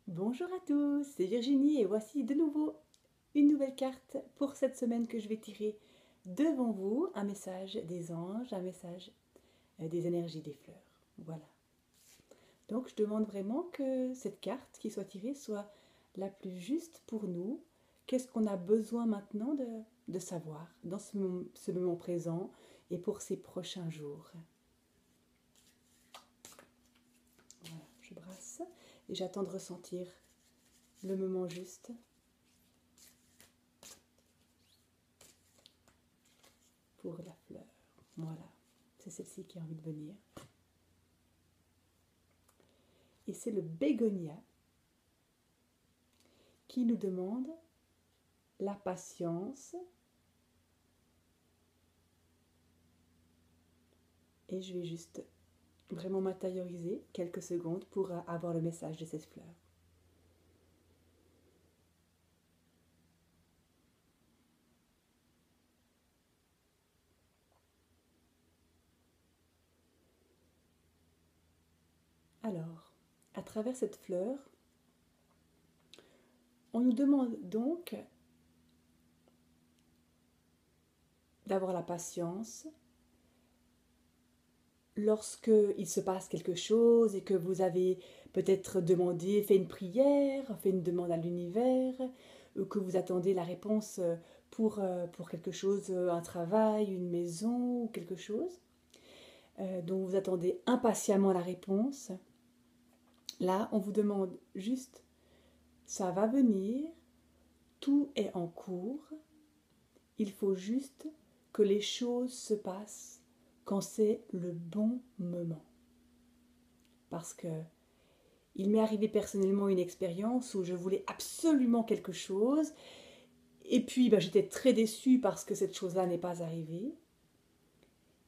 Bonjour à tous, c'est Virginie et voici de nouveau une nouvelle carte pour cette semaine que je vais tirer devant vous, un message des anges, un message des énergies des fleurs. Voilà. Donc je demande vraiment que cette carte qui soit tirée soit la plus juste pour nous. Qu'est-ce qu'on a besoin maintenant de savoir dans ce moment présent et pour ces prochains jours. Voilà, je brasse et j'attends de ressentir le moment juste. Pour la fleur. Voilà, c'est celle-ci qui a envie de venir. Et c'est le bégonia qui nous demande la patience. Et je vais juste vraiment m'intérioriser quelques secondes pour avoir le message de cette fleur. Alors, à travers cette fleur, on nous demande donc d'avoir la patience lorsque il se passe quelque chose et que vous avez peut-être demandé, fait une prière, fait une demande à l'univers, ou que vous attendez la réponse pour quelque chose, un travail, une maison ou quelque chose, dont vous attendez impatiemment la réponse. Là, on vous demande juste, ça va venir, tout est en cours, il faut juste que les choses se passent quand c'est le bon moment. Parce que il m'est arrivé personnellement une expérience où je voulais absolument quelque chose et puis j'étais très déçue parce que cette chose-là n'est pas arrivée.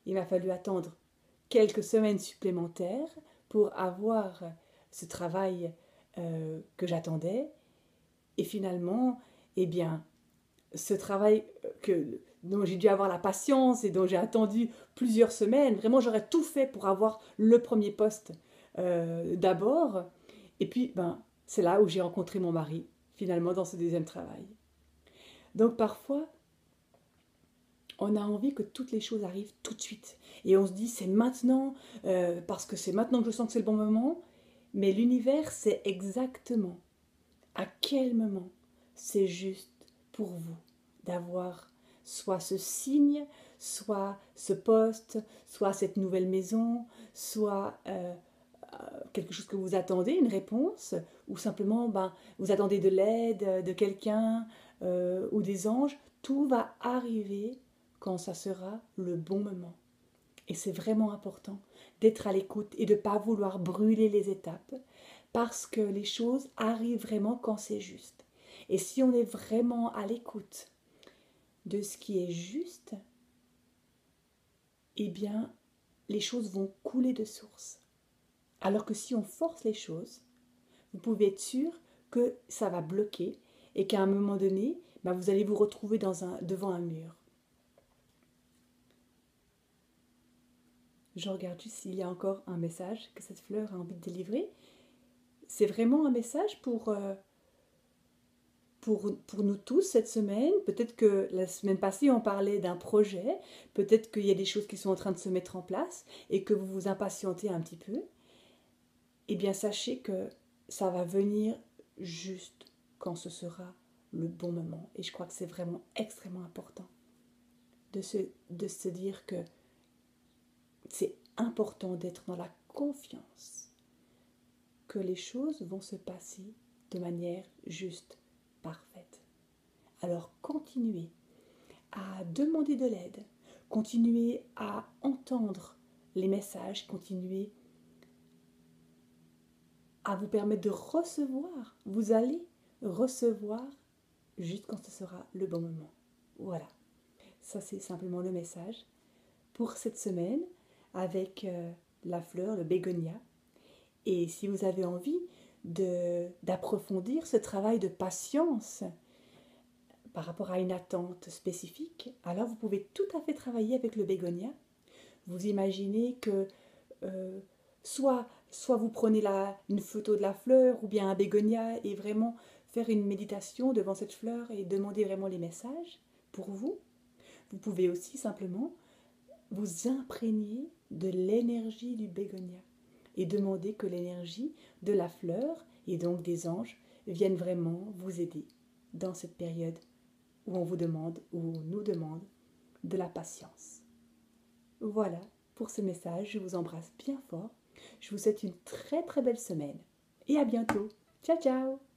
Il m'a fallu attendre quelques semaines supplémentaires pour avoir ce travail que j'attendais. Et finalement, eh bien, ce travail dont j'ai dû avoir la patience et dont j'ai attendu plusieurs semaines, vraiment j'aurais tout fait pour avoir le premier poste d'abord. Et puis, c'est là où j'ai rencontré mon mari, finalement, dans ce deuxième travail. Donc parfois, on a envie que toutes les choses arrivent tout de suite. Et on se dit, c'est maintenant, parce que c'est maintenant que je sens que c'est le bon moment. Mais l'univers sait exactement à quel moment c'est juste pour vous d'avoir soit ce signe, soit ce poste, soit cette nouvelle maison, soit quelque chose que vous attendez, une réponse, ou simplement vous attendez de l'aide de quelqu'un ou des anges, tout va arriver quand ça sera le bon moment. Et c'est vraiment important d'être à l'écoute et de ne pas vouloir brûler les étapes parce que les choses arrivent vraiment quand c'est juste. Et si on est vraiment à l'écoute de ce qui est juste, eh bien, les choses vont couler de source. Alors que si on force les choses, vous pouvez être sûr que ça va bloquer et qu'à un moment donné, vous allez vous retrouver devant un mur. Je regarde juste s'il y a encore un message que cette fleur a envie de délivrer. C'est vraiment un message pour nous tous cette semaine. Peut-être que la semaine passée, on parlait d'un projet. Peut-être qu'il y a des choses qui sont en train de se mettre en place et que vous vous impatientez un petit peu. Eh bien, sachez que ça va venir juste quand ce sera le bon moment. Et je crois que c'est vraiment extrêmement important de se dire que c'est important d'être dans la confiance que les choses vont se passer de manière juste, parfaite. Alors continuez à demander de l'aide, continuez à entendre les messages, continuez à vous permettre de recevoir. Vous allez recevoir juste quand ce sera le bon moment. Voilà, ça c'est simplement le message pour cette semaine avec la fleur, le bégonia. Et si vous avez envie d'approfondir ce travail de patience par rapport à une attente spécifique, alors vous pouvez tout à fait travailler avec le bégonia. Vous imaginez que soit soit vous prenez une photo de la fleur ou bien un bégonia et vraiment faire une méditation devant cette fleur et demander vraiment les messages pour vous. Vous pouvez aussi simplement vous imprégner de l'énergie du bégonia et demander que l'énergie de la fleur et donc des anges viennent vraiment vous aider dans cette période où on vous demande, où on nous demande de la patience. Voilà pour ce message, je vous embrasse bien fort. Je vous souhaite une très très belle semaine et à bientôt. Ciao ciao!